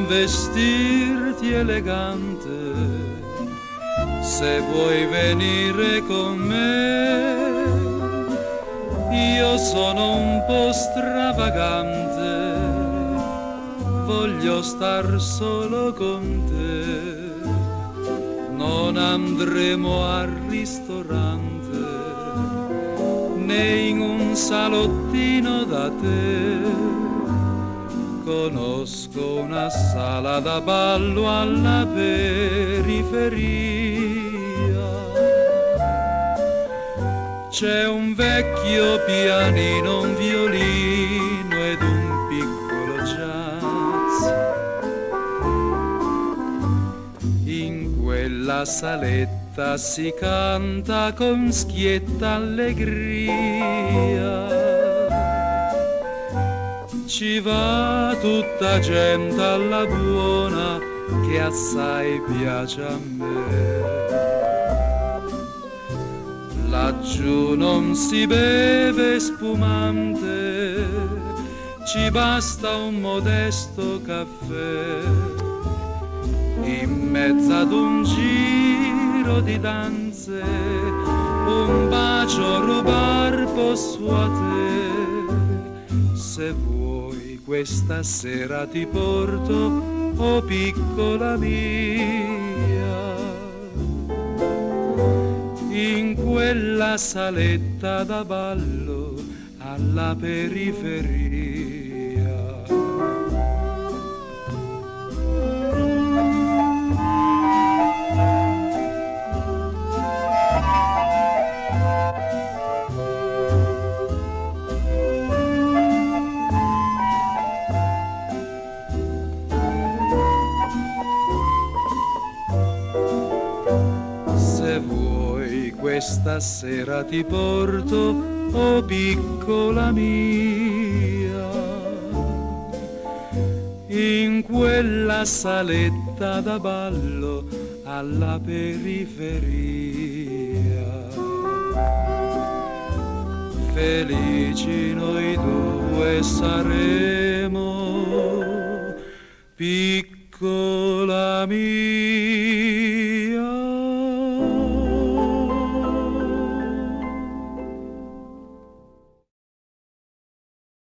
vestirti elegante, se vuoi venire con me. Io sono un po' stravagante, voglio star solo con te. Non andremo al ristorante, né in un salottino da te. Conosco una sala da ballo alla periferia. C'è un vecchio pianino, un violino ed un piccolo jazz. In quella saletta si canta con schietta allegria. Ci va tutta gente alla buona che assai piace a me. Laggiù non si beve spumante, ci basta un modesto caffè. In mezzo ad un giro di danze, un bacio rubar posso a te. Se vuoi questa sera ti porto, oh piccola mia, in quella saletta da ballo alla periferia. Se vuoi questa sera ti porto, oh piccola mia, in quella saletta da ballo alla periferia. Felici noi due saremo, piccola mia.